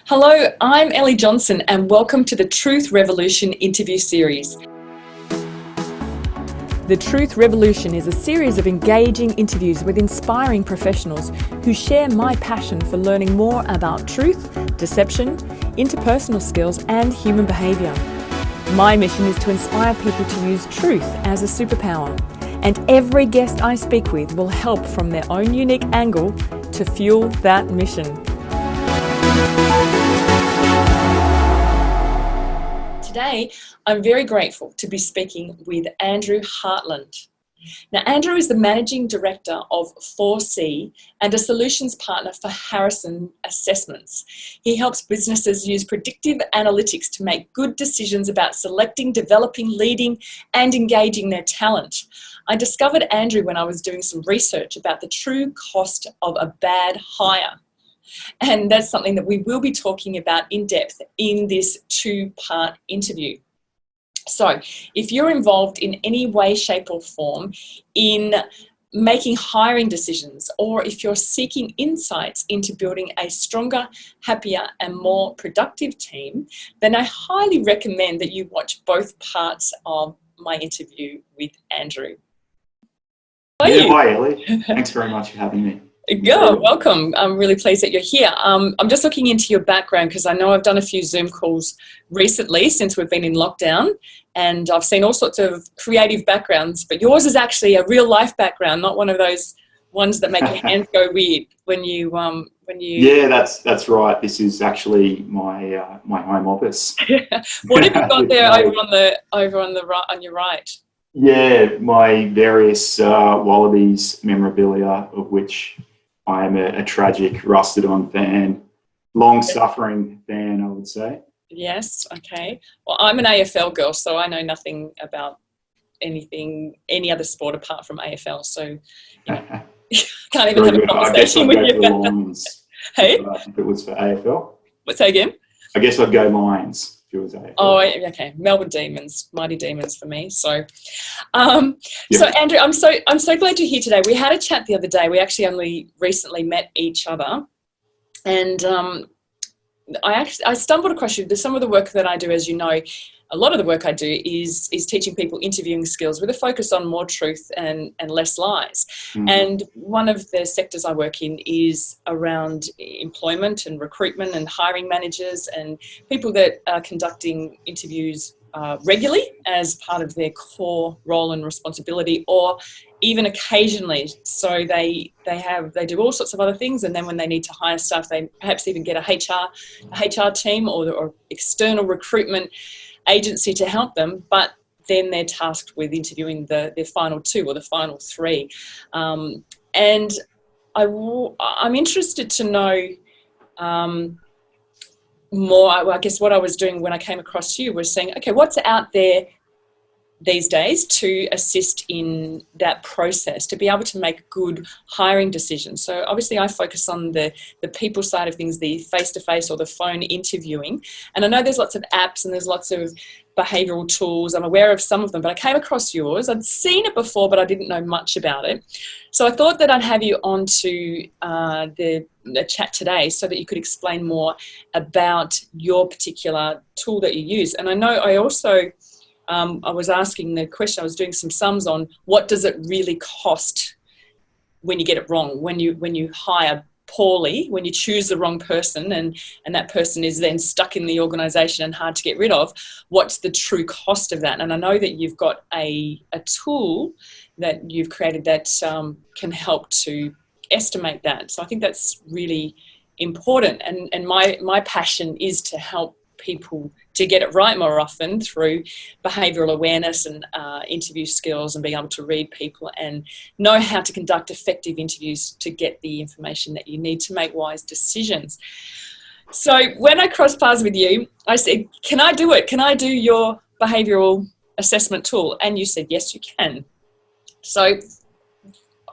Hello, I'm Elly Johnson and welcome to the Truth Revolution interview series. The Truth Revolution is a series of engaging interviews with inspiring professionals who share my passion for learning more about truth, deception, interpersonal skills and human behaviour. My mission is to inspire people to use truth as a superpower, and every guest I speak with will help from their own unique angle to fuel that mission. Today, I'm very grateful to be speaking with Andrew Hartland. Now, Andrew is the Managing Director of 4C and a Solutions Partner for Harrison Assessments. He helps businesses use predictive analytics to make good decisions about selecting, developing, leading, and engaging their talent. I discovered Andrew when I was doing some research about the true cost of a bad hire. And that's something that we will be talking about in depth in this two-part interview. So if you're involved in any way, shape or form in making hiring decisions, or if you're seeking insights into building a stronger, happier and more productive team, then I highly recommend that you watch both parts of my interview with Andrew. Hi Elly, thanks very much for having me. You're welcome. I'm really pleased that you're here. I'm just looking into your background because I know I've done a few Zoom calls recently since we've been in lockdown, and I've seen all sorts of creative backgrounds, but yours is actually a real life background, not one of those ones that make your hands go weird when you. Yeah, that's right. This is actually my my home office. What have you got there on your right? Yeah, my various Wallabies memorabilia, of which I am a tragic, rusted-on fan, long-suffering fan, I would say. Yes, okay. Well, I'm an AFL girl, so I know nothing about any other sport apart from AFL, so can't even have a conversation with you about that. Hey? If it was for AFL. What's that again? I guess I'd go Lions if it was AFL. Oh, okay. Melbourne Demons, Mighty Demons for me. So, So Andrew, I'm so glad you're here today. We had a chat the other day. We actually only recently met each other, and I stumbled across you. Some of the work that I do, as you know, a lot of the work I do is teaching people interviewing skills with a focus on more truth and less lies. Mm-hmm. And one of the sectors I work in is around employment and recruitment and hiring managers and people that are conducting interviews regularly as part of their core role and responsibility, or even occasionally. So they do all sorts of other things, and then when they need to hire staff, they perhaps even get a HR team or external recruitment agency to help them, but then they're tasked with interviewing their final two or the final three. And I'm interested to know more. I guess what I was doing when I came across you was saying, okay, what's out there these days to assist in that process, to be able to make good hiring decisions. So obviously I focus on the people side of things, the face-to-face or the phone interviewing. And I know there's lots of apps and there's lots of behavioural tools. I'm aware of some of them, but I came across yours. I'd seen it before, but I didn't know much about it. So I thought that I'd have you on to the chat today so that you could explain more about your particular tool that you use. And I know I also... I was asking the question, I was doing some sums on what does it really cost when you get it wrong, when you hire poorly, when you choose the wrong person and that person is then stuck in the organisation and hard to get rid of, what's the true cost of that? And I know that you've got a tool that you've created that can help to estimate that. So I think that's really important, and my passion is to help people to get it right more often through behavioural awareness and interview skills and being able to read people and know how to conduct effective interviews to get the information that you need to make wise decisions. So when I crossed paths with you, I said, can I do it? Can I do your behavioural assessment tool? And you said, yes, you can. So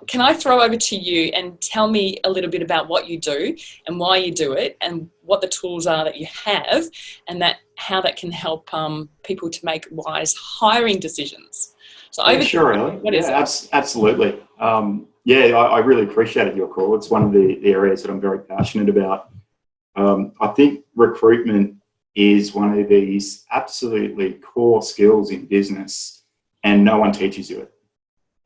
can I throw over to you and tell me a little bit about what you do and why you do it and what the tools are that you have and how that can help people to make wise hiring decisions? So sure, Elly. Absolutely. I really appreciated your call. It's one of the areas that I'm very passionate about. I think recruitment is one of these absolutely core skills in business, and no one teaches you it.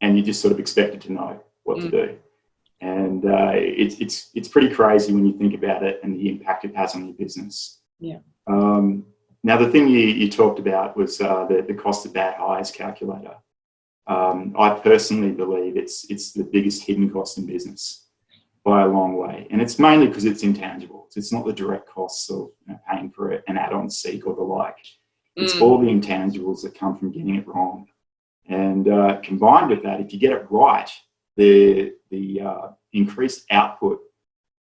And you're just sort of expected to know what to do. And it's pretty crazy when you think about it and the impact it has on your business. Yeah. Now, the thing you talked about was the cost of bad hires calculator. I personally believe it's the biggest hidden cost in business by a long way. And it's mainly because it's intangibles. It's not the direct costs of paying for an add-on seat or the like. It's all the intangibles that come from getting it wrong. And combined with that, if you get it right, the increased output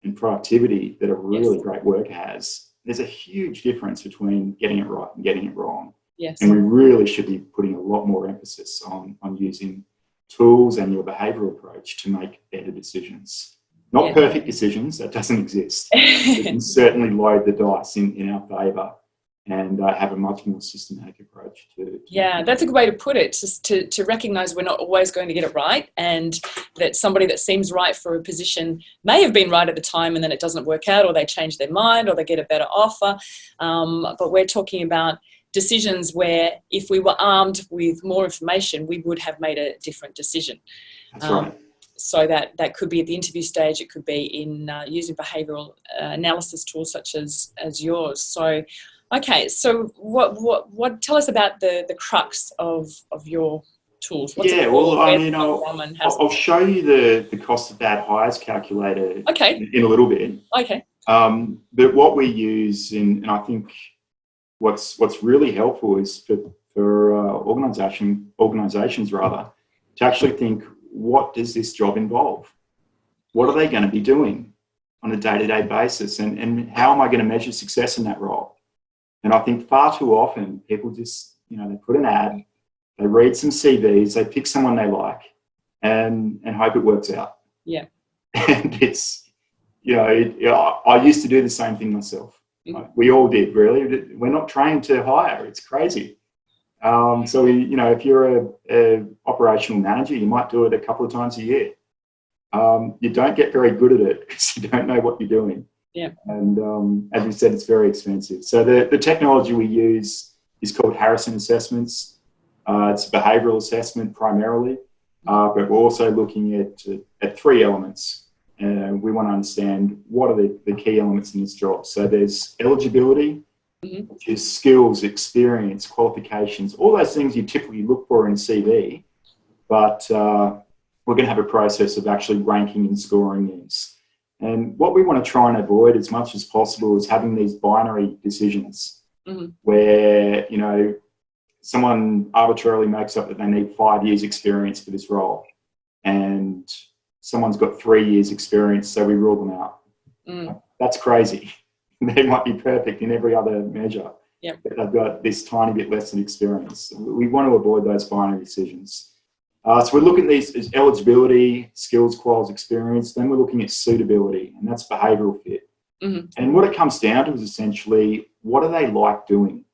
and productivity that a really great worker has, there's a huge difference between getting it right and getting it wrong. Yes. And we really should be putting a lot more emphasis on using tools and your behavioural approach to make better decisions. Not perfect decisions, that doesn't exist. We can certainly load the dice in our favour and have a much more systematic approach to that's a good way to put it, just to recognise we're not always going to get it right, and that somebody that seems right for a position may have been right at the time and then it doesn't work out, or they change their mind, or they get a better offer. But we're talking about decisions where if we were armed with more information, we would have made a different decision. That's right. So that could be at the interview stage, it could be in using behavioural analysis tools such as yours. So, okay, so what tell us about the crux of your tools? What's I'll show you the cost of bad hires calculator in a little bit. Okay. But what we use, and I think what's really helpful is for organisations rather, to actually think, what does this job involve? What are they going to be doing on a day-to-day basis? And how am I going to measure success in that role? And I think far too often people just, they put an ad, they read some CVs, they pick someone they like and hope it works out. Yeah. And it's, I used to do the same thing myself. We all did, really. We're not trained to hire. It's crazy. So, if you're a operational manager, you might do it a couple of times a year. You don't get very good at it because you don't know what you're doing. Yeah. And as we said, it's very expensive. So the technology we use is called Harrison assessments. It's a behavioural assessment primarily, but we're also looking at three elements. We want to understand what are the key elements in this job. So there's eligibility, which is skills, experience, qualifications, all those things you typically look for in a CV, but we're going to have a process of actually ranking and scoring these. And what we want to try and avoid as much as possible is having these binary decisions where, someone arbitrarily makes up that they need 5 years experience for this role and someone's got 3 years experience, so we rule them out. That's crazy. They might be perfect in every other measure, but they've got this tiny bit less than experience. We want to avoid those binary decisions. So we're looking at these as eligibility, skills, quals, experience. Then we're looking at suitability, and that's behavioural fit. And what it comes down to is essentially, what do they like doing?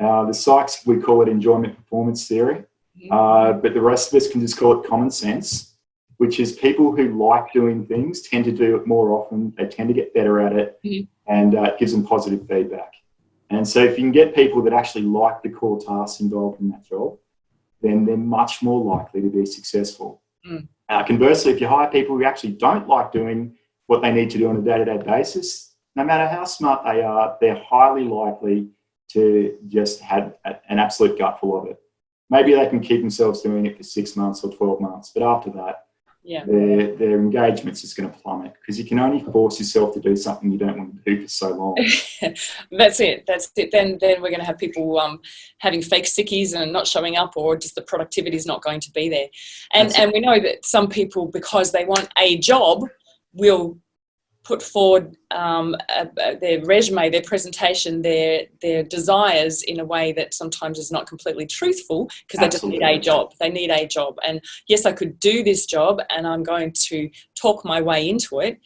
The psychs, we call it enjoyment performance theory, but the rest of us can just call it common sense, which is people who like doing things tend to do it more often. They tend to get better at it, and it gives them positive feedback. And so if you can get people that actually like the core tasks involved in that job, then they're much more likely to be successful. Conversely, if you hire people who actually don't like doing what they need to do on a day-to-day basis, no matter how smart they are, they're highly likely to just have an absolute gutful of it. Maybe they can keep themselves doing it for 6 months or 12 months, but after that, their engagement's just going to plummet, because you can only force yourself to do something you don't want to do for so long. That's it. Then we're going to have people having fake sickies and not showing up, or just the productivity is not going to be there. And we know that some people, because they want a job, will put forward their resume, their presentation, their desires in a way that sometimes is not completely truthful, because they just need a job. They need a job. And yes, I could do this job and I'm going to talk my way into it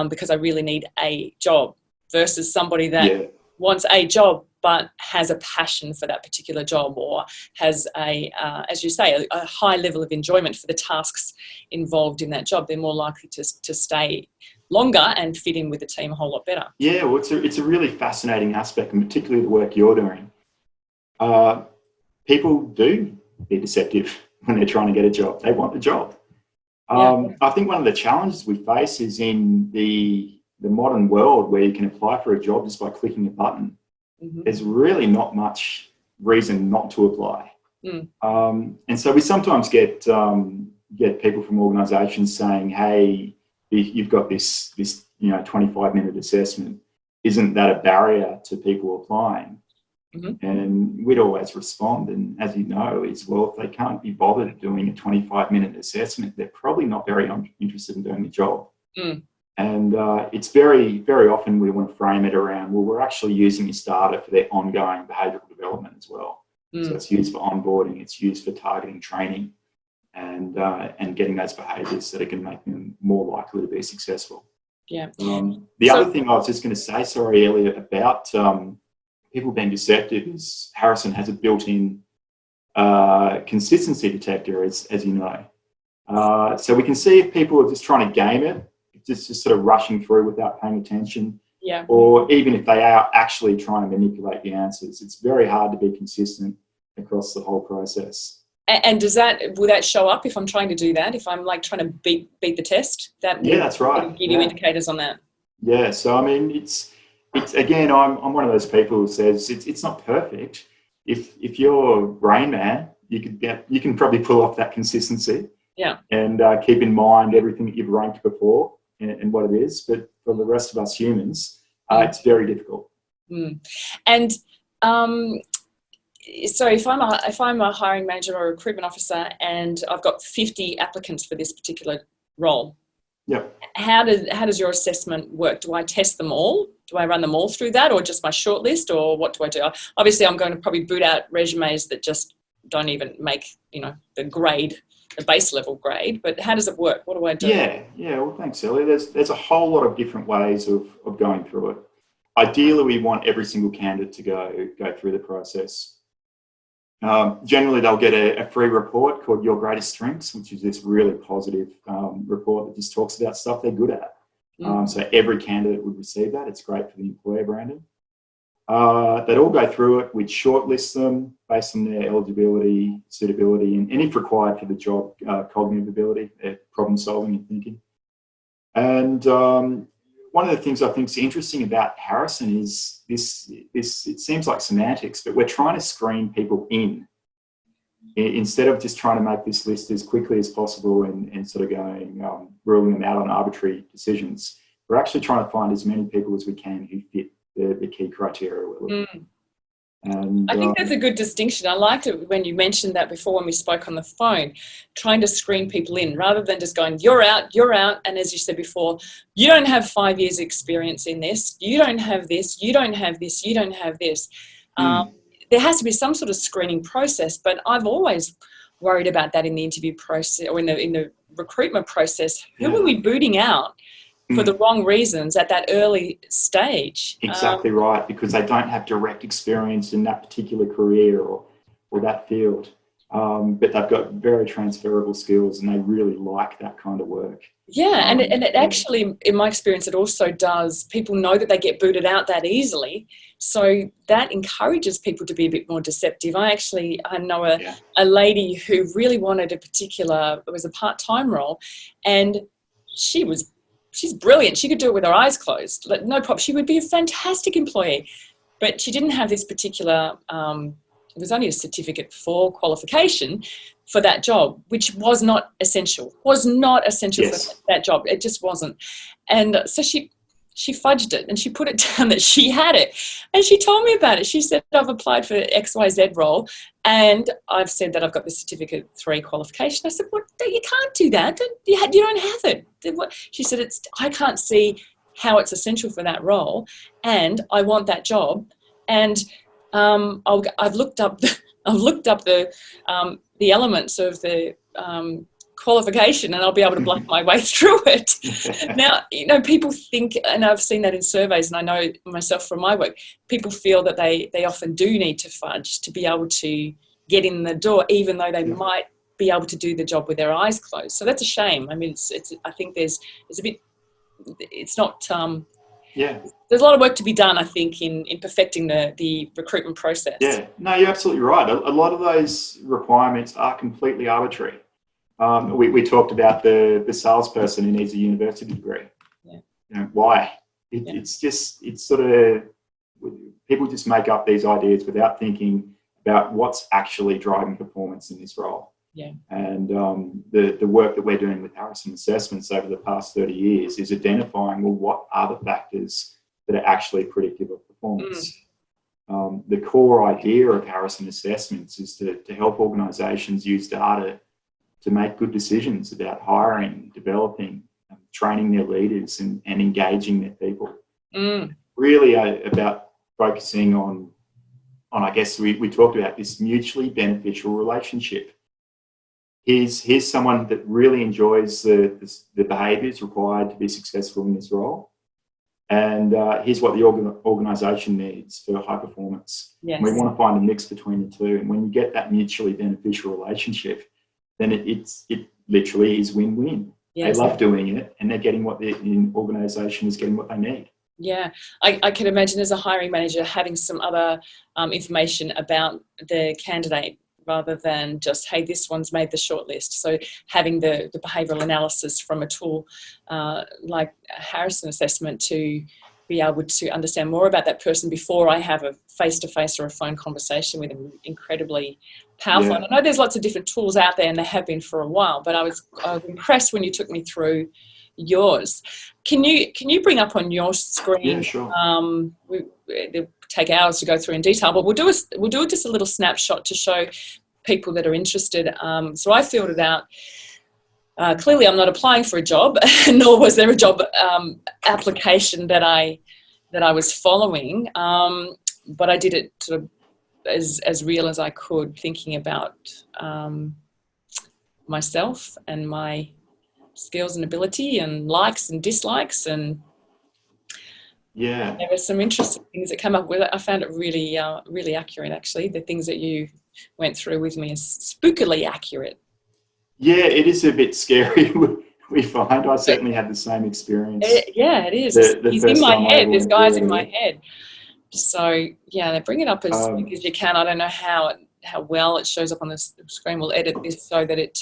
because I really need a job, versus somebody that wants a job but has a passion for that particular job, or has as you say, a high level of enjoyment for the tasks involved in that job. They're more likely to stay longer and fit in with the team a whole lot better. Yeah, well, it's a really fascinating aspect, and particularly the work you're doing. People do be deceptive when they're trying to get a job. They want the job. I think one of the challenges we face is in the modern world where you can apply for a job just by clicking a button. Mm-hmm. There's really not much reason not to apply. And so we sometimes get people from organisations saying, "Hey, you've got this 25-minute assessment. Isn't that a barrier to people applying?" Mm-hmm. And we'd always respond, and as you know, is, well, if they can't be bothered doing a 25-minute assessment, they're probably not very interested in doing the job. And it's very, very often we want to frame it around, well, we're actually using this data for their ongoing behavioural development as well. So it's used for onboarding, it's used for targeting training, and getting those behaviours that are going to make them more likely to be successful. Yeah. The other thing I was just going to say, sorry, Elly, about people being deceptive is Harrison has a built-in consistency detector, as you know. So we can see if people are just trying to game it, just sort of rushing through without paying attention, or even if they are actually trying to manipulate the answers. It's very hard to be consistent across the whole process. And will that show up if I'm trying to do that? If I'm like trying to beat the test? That's right. Give you indicators on that. Yeah. So I mean, it's again, I'm one of those people who says it's not perfect. If you're Rain Man, you can probably pull off that consistency. Yeah. And keep in mind everything that you've ranked before and what it is. But for the rest of us humans, it's very difficult. And so if I'm a hiring manager or a recruitment officer and I've got 50 applicants for this particular role, how does your assessment work? Do I test them all? Do I run them all through that, or just my shortlist, or what do I do? Obviously, I'm going to probably boot out resumes that just don't even make the grade, the base level grade. But how does it work? What do I do? Yeah. Well, thanks, Elly. There's a whole lot of different ways of going through it. Ideally, we want every single candidate to go through the process. Generally, they'll get a free report called Your Greatest Strengths, which is this really positive report that just talks about stuff they're good at. So every candidate would receive that. It's great for the employer branding. They'd all go through it. We'd shortlist them based on their eligibility, suitability, and if required for the job, cognitive ability, problem solving and thinking. And one of the things I think is interesting about Harrison is this. It seems like semantics, but we're trying to screen people in instead of just trying to make this list as quickly as possible and sort of going ruling them out on arbitrary decisions. We're actually trying to find as many people as we can who fit the key criteria we're looking at. And I think that's a good distinction. I liked it when you mentioned that before when we spoke on the phone, trying to screen people in rather than just going, you're out. And as you said before, you don't have 5 years experience in this. You don't have this. You don't have this. You don't have this. There has to be some sort of screening process, but I've always worried about that in the interview process or in the recruitment process. Who are we booting out for the wrong reasons at that early stage? Exactly right, because they don't have direct experience in that particular career or that field. But they've got very transferable skills and they really like that kind of work. Yeah, and it actually, in my experience, it also does. People know that they get booted out that easily. So that encourages people to be a bit more deceptive. I know a lady who really wanted it was a part-time role, and she's brilliant. She could do it with her eyes closed. No problem. She would be a fantastic employee. But she didn't have this particular, it was only a certificate for qualification for that job, which was not essential. For that job. It just wasn't. And so she fudged it and she put it down that she had it. And she told me about it. She said, I've applied for XYZ role and I've said that I've got the certificate 3 qualification. I said, well, you can't do that. You don't have it. She said, I can't see how it's essential for that role and I want that job. And I've looked up the elements of the qualification and I'll be able to bluff my way through it. Now, people think, and I've seen that in surveys and I know myself from my work, people feel that they often do need to fudge to be able to get in the door, even though they might be able to do the job with their eyes closed. So that's a shame. I mean, I think there's a bit it's not. Yeah. There's a lot of work to be done, I think, in perfecting the recruitment process. Yeah, no, you're absolutely right. A lot of those requirements are completely arbitrary. We talked about the salesperson who needs a university degree. Yeah. You know, why? It's sort of, people just make up these ideas without thinking about what's actually driving performance in this role. Yeah. And the work that we're doing with Harrison Assessments over the past 30 years is identifying, well, what are the factors that are actually predictive of performance? The core idea of Harrison Assessments is to help organisations use data to make good decisions about hiring, developing, training their leaders and engaging their people. Really about focusing on I guess we talked about this mutually beneficial relationship. Here's someone that really enjoys the behaviours required to be successful in this role. And here's what the organisation needs for high performance. Yes. And we want to find a mix between the two. And when you get that mutually beneficial relationship, then it literally is win-win. Yes. They love doing it, and they're getting what the organisation is getting what they need. Yeah, I can imagine as a hiring manager having some other information about the candidate rather than just, hey, this one's made the shortlist. So having the behavioural analysis from a tool like Harrison Assessment to be able to understand more about that person before I have a face-to-face or a phone conversation with them, incredibly powerful. Yeah. I know there's lots of different tools out there, and there have been for a while, but I was impressed when you took me through yours. Can you bring up on your screen? Yeah, sure. It'll take hours to go through in detail, but we'll do just a little snapshot to show people that are interested. So I filled it out. Clearly, I'm not applying for a job, nor was there a job application that I was following. But I did it sort of as real as I could, thinking about myself and my skills and ability and likes and dislikes, and yeah, there were some interesting things that came up with it. I found it really really accurate, actually. The things that you went through with me is spookily accurate. Yeah, it is a bit scary. We find I certainly had the same experience. It is. He's in my head. This guy's in my head. So yeah, they bring it up as quick as you can. I don't know how well it shows up on the screen. We'll edit this so that it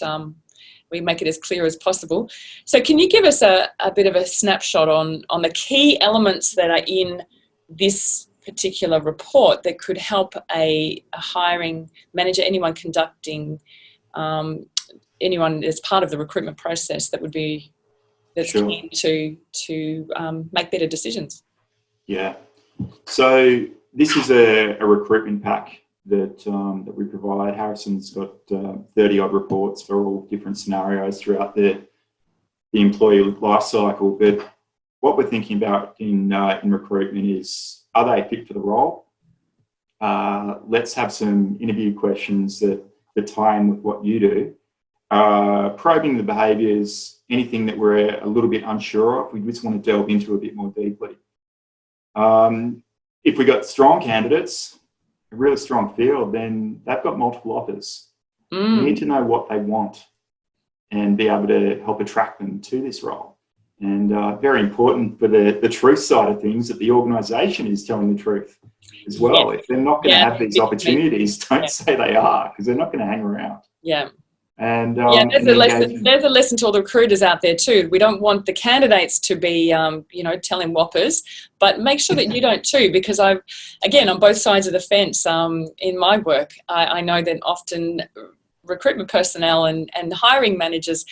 we make it as clear as possible. So can you give us a bit of a snapshot on the key elements that are in this particular report that could help a hiring manager, anyone conducting, anyone as part of the recruitment process that's sure. Keen to make better decisions? Yeah. So this is a recruitment pack that we provide. Harrison's got 30 odd reports for all different scenarios throughout the employee life cycle. But what we're thinking about in recruitment is, are they fit for the role? Let's have some interview questions that tie in with what you do. Probing the behaviours, anything that we're a little bit unsure of, we just want to delve into a bit more deeply. If we got strong candidates, a really strong field, then they've got multiple offers. We need to know what they want and be able to help attract them to this role. And very important for the truth side of things, that the organisation is telling the truth as well. Yeah. If they're not going to have these opportunities, don't say they are, because they're not going to hang around. Yeah. And there's a lesson to all the recruiters out there too. We don't want the candidates to be, telling whoppers, but make sure that you don't too, because I've, again, on both sides of the fence, in my work, I know that often recruitment personnel and hiring managers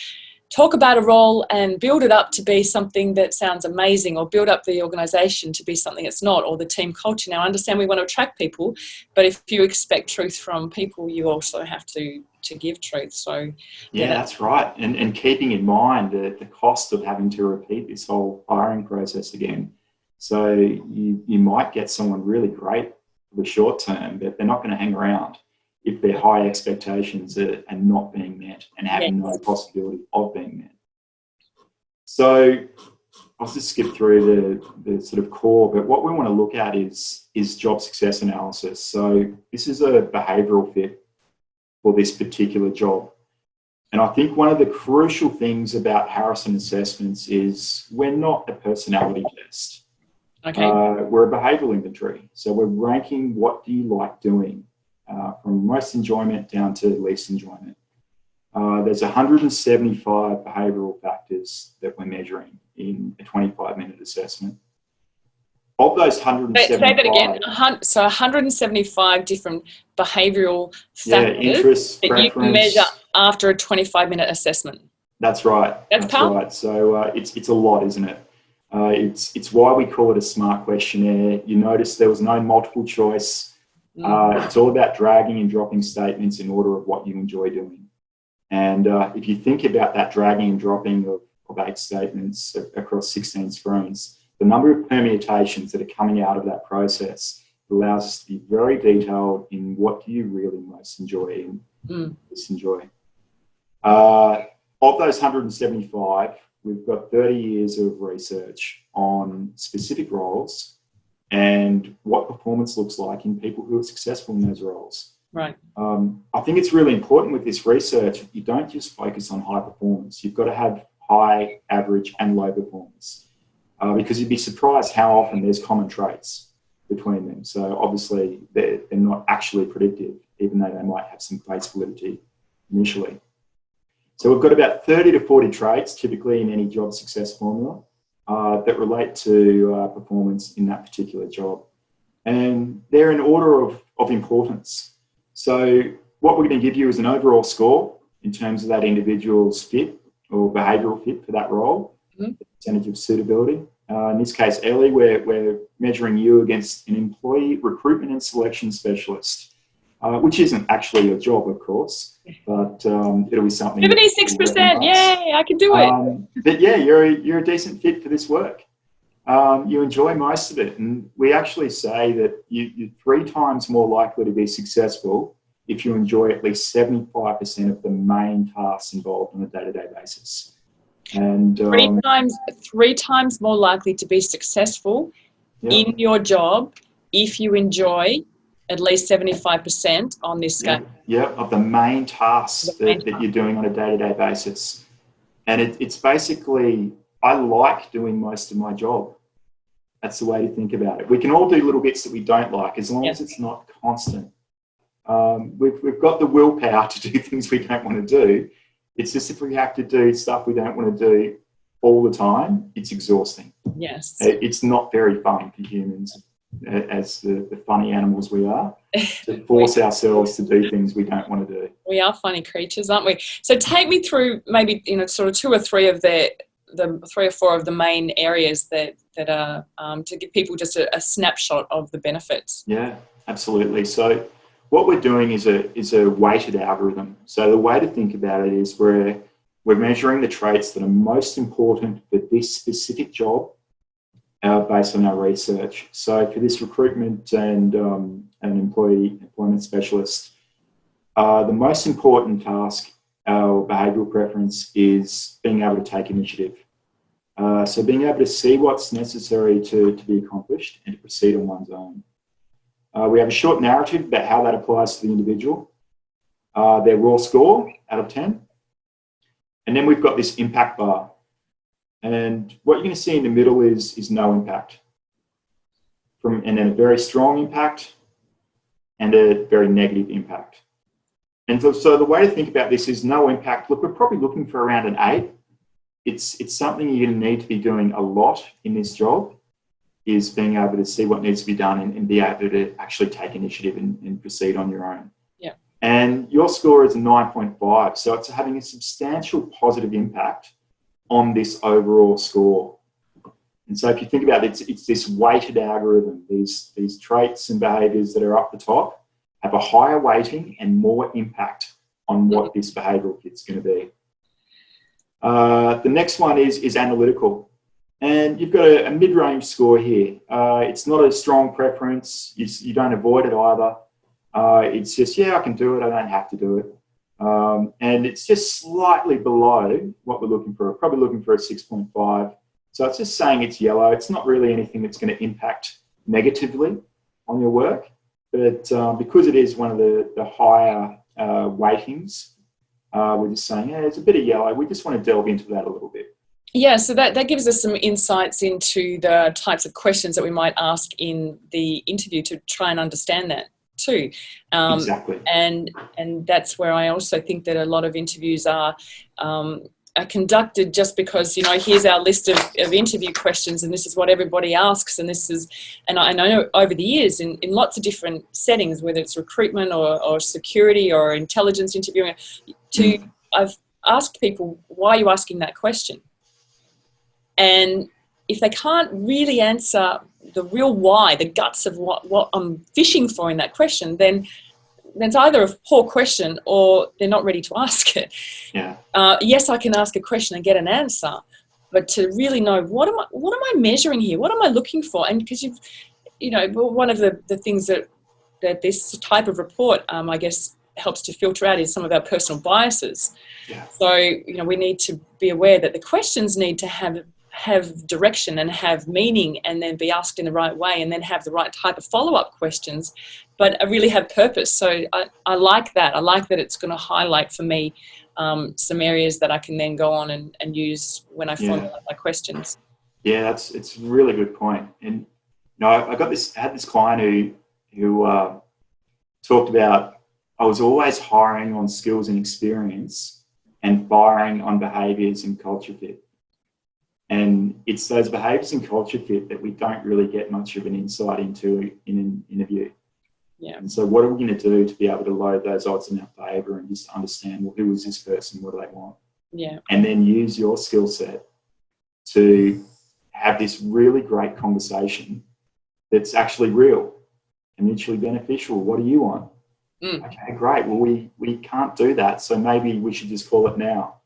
talk about a role and build it up to be something that sounds amazing, or build up the organisation to be something it's not, or the team culture. Now, I understand we want to attract people, but if you expect truth from people, you also have to give truth. So yeah, that's right. And keeping in mind the cost of having to repeat this whole hiring process again. So you might get someone really great for the short term, but they're not going to hang around if their high expectations are not being met and having no possibility of being met. So I'll just skip through the sort of core, but what we want to look at is job success analysis. So this is a behavioural fit for this particular job. And I think one of the crucial things about Harrison assessments is we're not a personality test. Okay. We're a behavioural inventory. So we're ranking what do you like doing from most enjoyment down to least enjoyment. There's 175 behavioural factors that we're measuring in a 25-minute assessment. Of those 175... Say that again. So 175 different behavioural factors interests, that you can measure after a 25-minute assessment. That's right. That's right. So it's a lot, isn't it? It's why we call it a SMART questionnaire. You notice there was no multiple choice. It's all about dragging and dropping statements in order of what you enjoy doing. And if you think about that dragging and dropping of 8 statements across 16 screens, the number of permutations that are coming out of that process allows us to be very detailed in what do you really most enjoy and disenjoy. Of those 175, we've got 30 years of research on specific roles and what performance looks like in people who are successful in those roles. Right. I think it's really important with this research, you don't just focus on high performance. You've got to have high, average and low performance because you'd be surprised how often there's common traits between them. So obviously they're not actually predictive, even though they might have some face validity initially. So we've got about 30 to 40 traits, typically in any job success formula, that relate to performance in that particular job. And they're in order of importance. So what we're going to give you is an overall score in terms of that individual's fit or behavioural fit for that role, the percentage of suitability. In this case, Elly, we're measuring you against an employee recruitment and selection specialist, which isn't actually your job, of course, but it'll be something. 76%, yay, I can do it. But yeah, you're a decent fit for this work. You enjoy most of it. And we actually say that you're 3 times more likely to be successful if you enjoy at least 75% of the main tasks involved on a day-to-day basis. And 3 times more likely to be successful in your job if you enjoy at least 75% on this scale. Yeah, of the main tasks that you're doing on a day-to-day basis. And it's basically, I like doing most of my job. That's the way to think about it. We can all do little bits that we don't like as long as it's not constant. We've got the willpower to do things we don't want to do. It's just if we have to do stuff we don't want to do all the time, it's exhausting. Yes. It's not very fun for humans, as the funny animals we are, to force ourselves to do things we don't want to do. We are funny creatures, aren't we? So take me through maybe, sort of 2 or 3 of the 3 or 4 of the main areas that are to give people just a snapshot of the benefits. Yeah, absolutely. So what we're doing is a weighted algorithm. So the way to think about it is we're measuring the traits that are most important for this specific job based on our research. So for this recruitment and an employment specialist, the most important task, our behavioural preference, is being able to take initiative. So being able to see what's necessary to be accomplished and to proceed on one's own. We have a short narrative about how that applies to the individual, their raw score out of 10. And then we've got this impact bar. And what you're going to see in the middle is no impact. And then a very strong impact and a very negative impact. And so the way to think about this is no impact. Look, we're probably looking for around an 8. It's something you're going to need to be doing a lot in this job, is being able to see what needs to be done and be able to actually take initiative and proceed on your own. Yeah. And your score is a 9.5, so it's having a substantial positive impact on this overall score. And so if you think about it, it's this weighted algorithm. These traits and behaviours that are up the top have a higher weighting and more impact on what this behavioural fit's going to be. The next one is analytical. And you've got a mid-range score here. It's not a strong preference. You don't avoid it either. It's just, I can do it. I don't have to do it. And it's just slightly below what we're looking for. We're probably looking for a 6.5. So it's just saying it's yellow. It's not really anything that's going to impact negatively on your work. But because it is one of the higher weightings, we're just saying, yeah, it's a bit of yellow. We just want to delve into that a little bit. Yeah, so that gives us some insights into the types of questions that we might ask in the interview to try and understand that too. Exactly. And that's where I also think that a lot of interviews are conducted just because, you know, here's our list of interview questions and this is what everybody asks, and this is, and I know over the years in lots of different settings, whether it's recruitment or security or intelligence interviewing, I've asked people, why are you asking that question? And if they can't really answer the real why, the guts of what I'm fishing for in that question, then it's either a poor question or they're not ready to ask it. Yeah. Yes, I can ask a question and get an answer, but to really know what am I measuring here? What am I looking for? And because you know, one of the things that this type of report, I guess, helps to filter out is some of our personal biases. Yeah. So, you know, we need to be aware that the questions need to have direction and have meaning, and then be asked in the right way, and then have the right type of follow-up questions, but really have purpose. So I like that. I like that it's going to highlight for me some areas that I can then go on and use when I formulate my questions. Yeah, it's a really good point. And you know, I had this client who talked about, I was always hiring on skills and experience and firing on behaviours and culture fit. And it's those behaviours and culture fit that we don't really get much of an insight into in an interview. Yeah. And so what are we going to do to be able to load those odds in our favour and just understand, well, who is this person? What do they want? Yeah. And then use your skill set to have this really great conversation that's actually real and mutually beneficial. What do you want? Okay, great. Well, we can't do that, so maybe we should just call it now.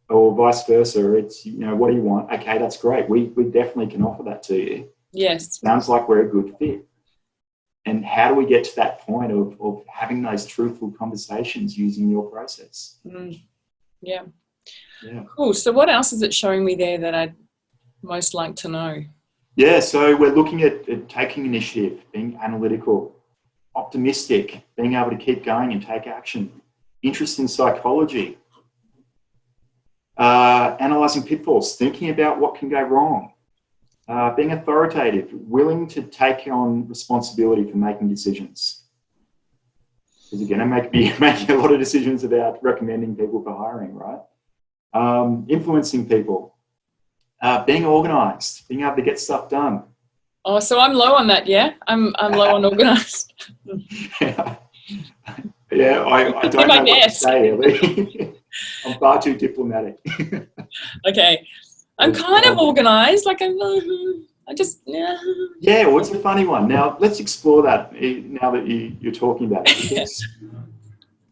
Or vice versa. It's, you know, what do you want? Okay, that's great. We definitely can offer that to you. Yes. Sounds like we're a good fit. And how do we get to that point of having those truthful conversations using your process? Yeah. Yeah. Cool. So what else is it showing me there that I'd most like to know? Yeah, so we're looking at taking initiative, being analytical, optimistic, being able to keep going and take action, interest in psychology, analysing pitfalls, thinking about what can go wrong, being authoritative, willing to take on responsibility for making decisions. Because you're going to be making a lot of decisions about recommending people for hiring, right? Influencing people, being organised, being able to get stuff done. Oh, so I'm low on that, yeah? I'm low on organised. Yeah, I don't know what to say, Elly. I'm far too diplomatic. Okay. I'm kind of organised, like I just, yeah. Yeah, well, it's a funny one. Now, let's explore that now that you're talking about it. Because,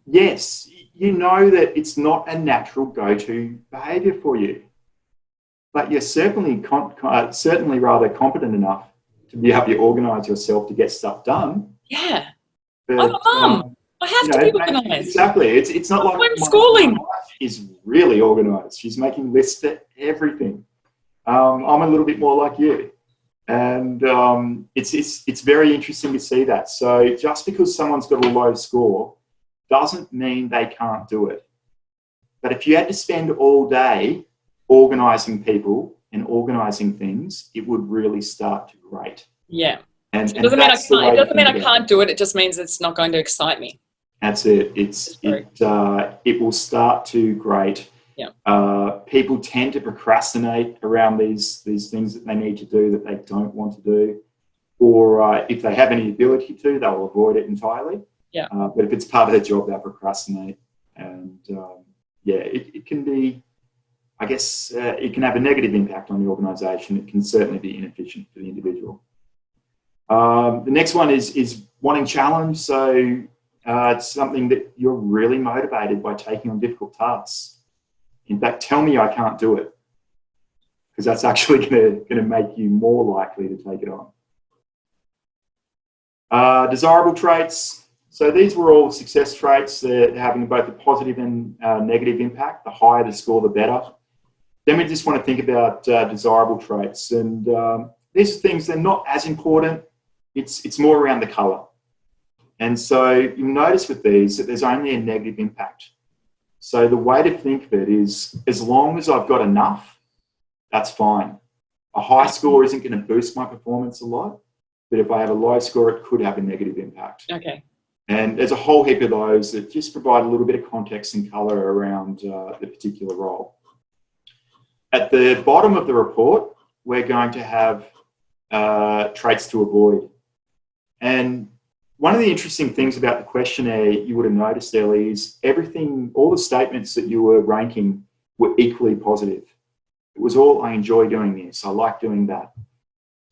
yes, you know that it's not a natural go-to behaviour for you, but you're certainly rather competent enough to be able to organise yourself to get stuff done. Yeah. But, I'm a mum. I have to be organised. Exactly. It's not like homeschooling. My wife is really organised. She's making lists for everything. I'm a little bit more like you. And it's very interesting to see that. So just because someone's got a low score doesn't mean they can't do it. But if you had to spend all day organising people and organising things, it would really start to grate. Yeah. And it doesn't mean I can't do it. It just means it's not going to excite me. That's it. It will start to grate. Yeah. People tend to procrastinate around these things that they need to do that they don't want to do, or if they have any ability to, they'll avoid it entirely. Yeah. But if it's part of their job, they'll procrastinate, and it can be. I guess it can have a negative impact on the organisation. It can certainly be inefficient for the individual. The next one is wanting challenge. So it's something that you're really motivated by taking on difficult tasks. In fact, tell me I can't do it, because that's actually going to make you more likely to take it on. Desirable traits. So these were all success traits. They're having both a positive and negative impact. The higher the score, the better. Then we just want to think about desirable traits. And these are things, they're not as important. It's more around the colour. And so you'll notice with these that there's only a negative impact. So the way to think of it is, as long as I've got enough, that's fine. A high score isn't going to boost my performance a lot, but if I have a low score, it could have a negative impact. Okay. And there's a whole heap of those that just provide a little bit of context and colour around the particular role. At the bottom of the report, we're going to have traits to avoid. And one of the interesting things about the questionnaire you would have noticed, Elly, is everything, all the statements that you were ranking were equally positive. It was all, I enjoy doing this, I like doing that.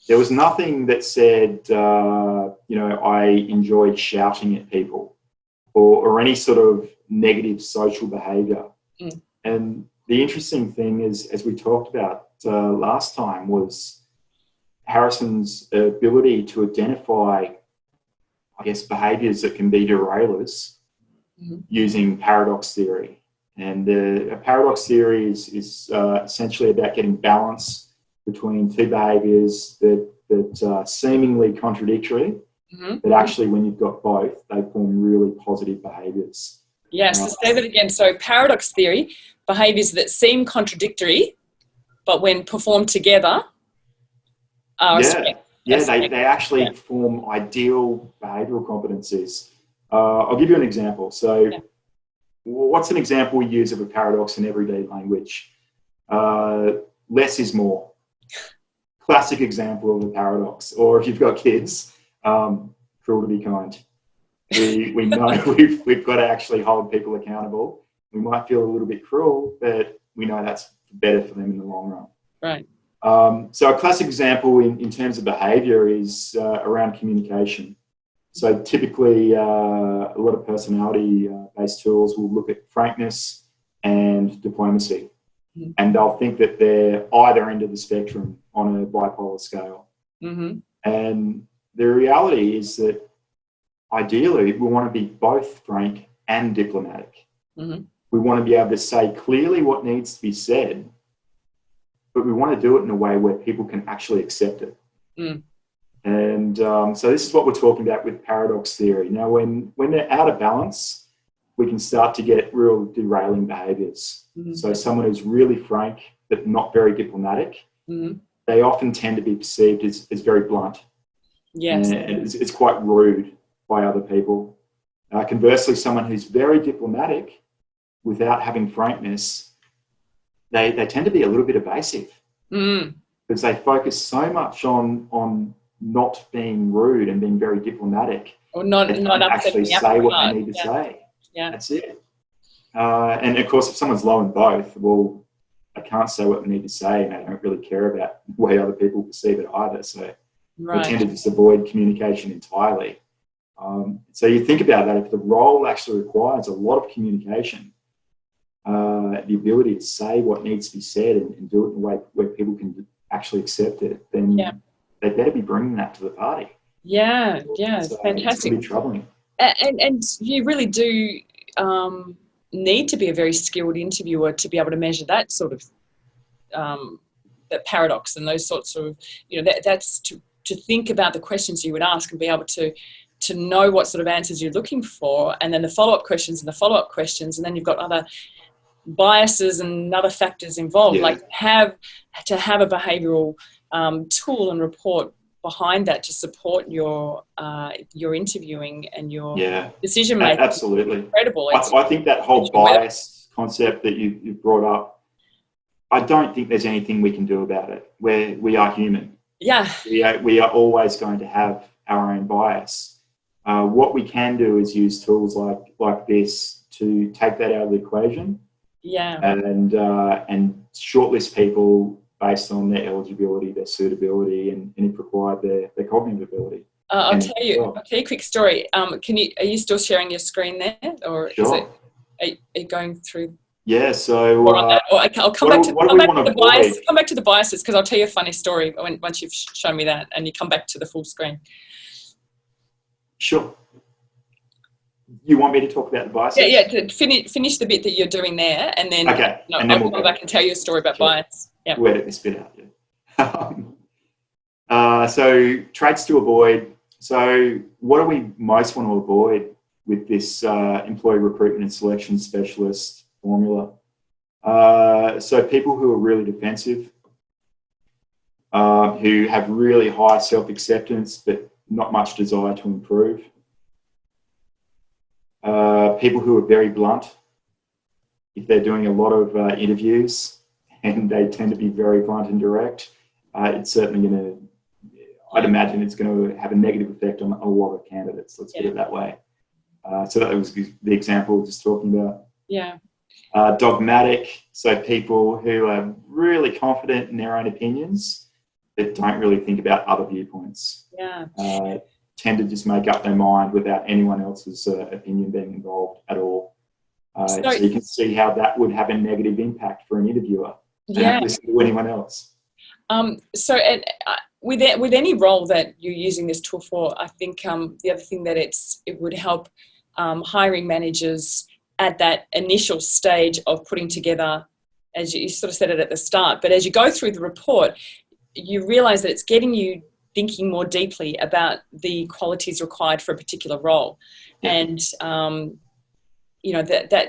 There was nothing that said, I enjoyed shouting at people or any sort of negative social behaviour. Mm. And the interesting thing is, as we talked about last time, was Harrison's ability to identify, I guess, behaviours that can be derailers using paradox theory. And a paradox theory is essentially about getting balance between two behaviours that are seemingly contradictory, but actually when you've got both, they form really positive behaviours. Yes, so say that again. So paradox theory, behaviours that seem contradictory, but when performed together are they actually form ideal behavioural competencies. I'll give you an example. So what's an example we use of a paradox in everyday language? Less is more. Classic example of a paradox. Or if you've got kids, cruel to be kind. We know we've got to actually hold people accountable. We might feel a little bit cruel, but we know that's better for them in the long run. Right. So a classic example in terms of behaviour is around communication. So typically a lot of personality-based tools will look at frankness and diplomacy. Mm-hmm. And they'll think that they're either end of the spectrum on a bipolar scale. Mm-hmm. And the reality is that ideally we want to be both frank and diplomatic. Mm-hmm. We want to be able to say clearly what needs to be said, but we want to do it in a way where people can actually accept it. Mm. And so this is what we're talking about with paradox theory. Now, when they're out of balance, we can start to get real derailing behaviours. Mm-hmm. So someone who's really frank but not very diplomatic, they often tend to be perceived as very blunt. Yes. And it's quite rude by other people. Conversely, someone who's very diplomatic without having frankness, they tend to be a little bit evasive because they focus so much on not being rude and being very diplomatic, or not actually say what they need to say. Yeah, that's it. And of course, if someone's low in both, well, they can't say what they need to say, and they don't really care about the way other people perceive it either. So they tend to just avoid communication entirely. So you think about that, if the role actually requires a lot of communication, the ability to say what needs to be said and do it in a way where people can actually accept it, then they better be bringing that to the party. Yeah, it's fantastic. It's going to be troubling. And you really do need to be a very skilled interviewer to be able to measure that sort of that paradox and those sorts of, that's to think about the questions you would ask and be able to know what sort of answers you're looking for, and then the follow-up questions, and then you've got other biases and other factors involved, like to have a behavioural tool and report behind that to support your interviewing and your decision making. Absolutely. Incredible. I think that whole bias concept that you brought up, I don't think there's anything we can do about it. We are human. Yeah. We are always going to have our own bias. What we can do is use tools like this to take that out of the equation. Yeah. And shortlist people based on their eligibility, their suitability, and if required, their cognitive ability. I'll tell you a quick story. Are you still sharing your screen there, or sure. Are you going through? Yeah. So I'll come back to the biases, because I'll tell you a funny story once you've shown me that, and you come back to the full screen. Sure. You want me to talk about the biases? Yeah. To finish the bit that you're doing there, and then I'll come back and tell you a story about bias. Yeah. We'll edit this bit out. Yeah. So traits to avoid. So what do we most want to avoid with this employee recruitment and selection specialist formula. So people who are really defensive, who have really high self-acceptance but not much desire to improve. People who are very blunt. If they're doing a lot of interviews and they tend to be very blunt and direct, it's certainly going to, I'd imagine it's going to have a negative effect on a lot of candidates, let's put it that way. So that was the example we were just talking about. Yeah. Dogmatic, so people who are really confident in their own opinions but don't really think about other viewpoints. Yeah. Tend to just make up their mind without anyone else's opinion being involved at all. So you can see how that would have a negative impact for an interviewer. Yeah. Listen to anyone else. With any role that you're using this tool for, I think the other thing that it would help hiring managers at that initial stage of putting together, as you sort of said it at the start, but as you go through the report, you realise that it's getting you thinking more deeply about the qualities required for a particular role. Yeah. And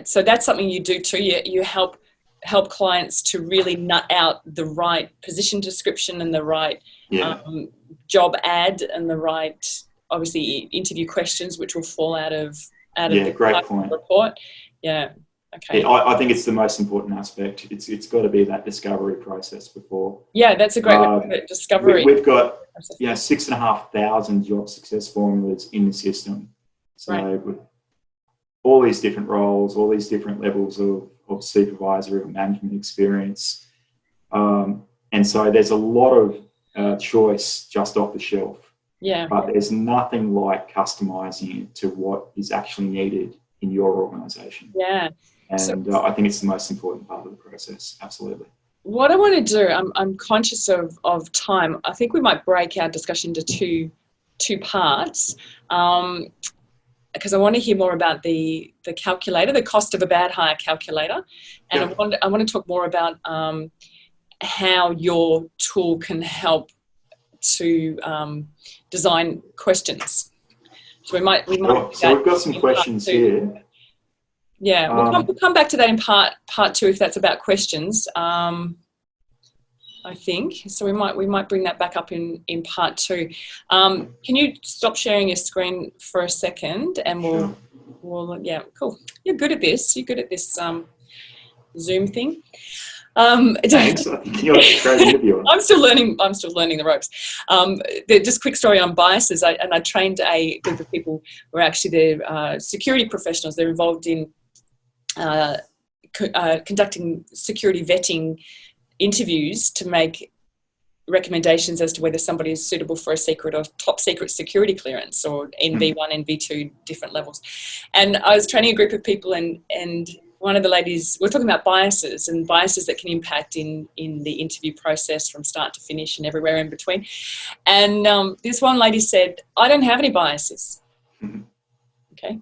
so that's something you do too. You help clients to really nut out the right position description and the right job ad and the right, obviously, interview questions which will fall out of the great point. report. Yeah. Okay. Yeah, I think it's the most important aspect. It's got to be that discovery process before. Yeah, that's a great way to put it, discovery. We've got 6,500 job success formulas in the system. So with all these different roles, all these different levels of supervisory or management experience. And so there's a lot of choice just off the shelf. Yeah. But there's nothing like customizing it to what is actually needed in your organisation. Yeah. And I think it's the most important part of the process. Absolutely. What I want to do, I'm conscious of time. I think we might break our discussion into two parts, because I want to hear more about the calculator, the cost of a bad hire calculator, and I want to talk more about how your tool can help to design questions. So we might. So we've got some questions here. Yeah, we'll come back to that in part two if that's about questions. I think so. We might bring that back up in part two. Can you stop sharing your screen for a second, and we'll yeah, cool. You're good at this. You're good at this Zoom thing. Thanks. You're a great interviewer. I'm still learning the ropes. Just a quick story on biases. I trained a group of people who are actually they're security professionals. They're involved in conducting security vetting interviews to make recommendations as to whether somebody is suitable for a secret or top secret security clearance, or NV1, NV2, different levels. And I was training a group of people, and one of the ladies, we're talking about biases and biases that can impact in the interview process from start to finish and everywhere in between. And this one lady said, "I don't have any biases." Okay.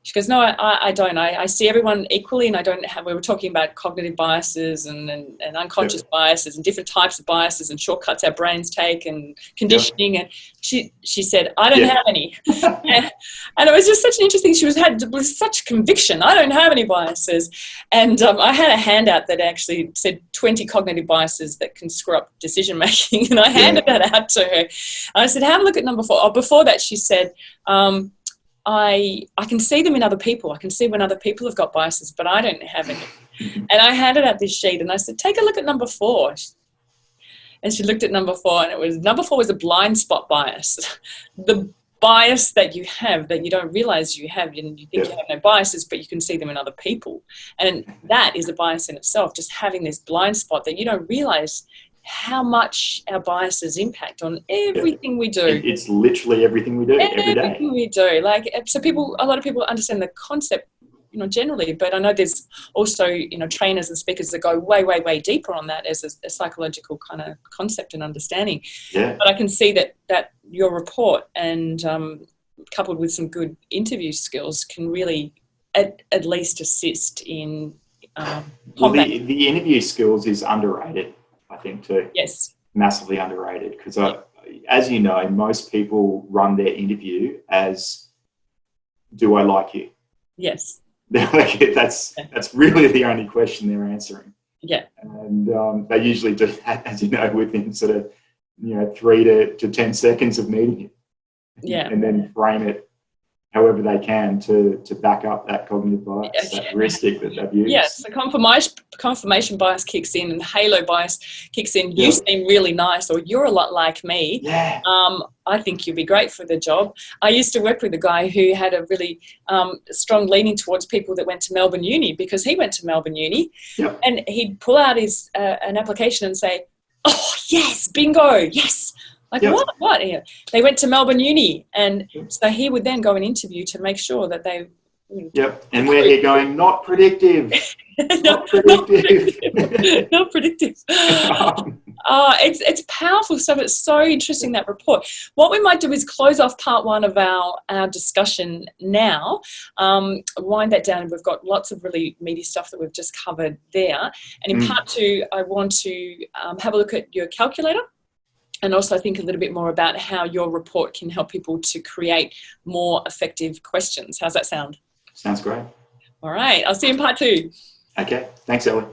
She goes, "No, I don't. I see everyone equally, and I don't have." We were talking about cognitive biases and unconscious biases and different types of biases and shortcuts our brains take and conditioning. And she said, "I don't have any," and it was just such an interesting. She had with such conviction. "I don't have any biases," and I had a handout that actually said 20 cognitive biases that can screw up decision making, and I handed that out to her. And I said, "Have a look at number 4." Oh, before that, she said. I can see them in other people. I can see when other people have got biases, but I don't have any. And I handed out this sheet and I said, "Take a look at number 4. And she looked at number 4, and number 4 was a blind spot bias. The bias that you have that you don't realize you have, and you think you have no biases, but you can see them in other people. And that is a bias in itself, just having this blind spot that you don't realize how much our biases impact on everything we do. It's literally everything we do every day. Everything we do. So a lot of people understand the concept, generally, but I know there's also, trainers and speakers that go way, way, way deeper on that as a psychological kind of concept and understanding. Yeah. But I can see that your report and coupled with some good interview skills can really at least assist in the interview skills is underrated. I think too. Yes. Massively underrated because, as you know, most people run their interview as, "Do I like you?" Yes. That's really the only question they're answering. Yeah. And they usually do that, as you know, within sort of, 3 to 10 seconds of meeting you. Yeah. And then frame it however they can to back up that cognitive bias, that heuristic that they've used. Yes, the confirmation bias kicks in and the halo bias kicks in. You seem really nice, or you're a lot like me. Yeah. I think you'd be great for the job. I used to work with a guy who had a really strong leaning towards people that went to Melbourne Uni, because he went to Melbourne Uni. Yep. And he'd pull out his an application and say, "Oh, yes, bingo, yes." Like, what? Yeah. They went to Melbourne Uni. And so he would then go and interview to make sure that they... Yep. And we're here going, not predictive. Not predictive. Not predictive. It's powerful stuff. It's so interesting, that report. What we might do is close off part one of our discussion now, wind that down. We've got lots of really meaty stuff that we've just covered there. And in part two, I want to have a look at your calculator, and also think a little bit more about how your report can help people to create more effective questions. How's that sound? Sounds great. All right. I'll see you in part two. Okay. Thanks, Elly.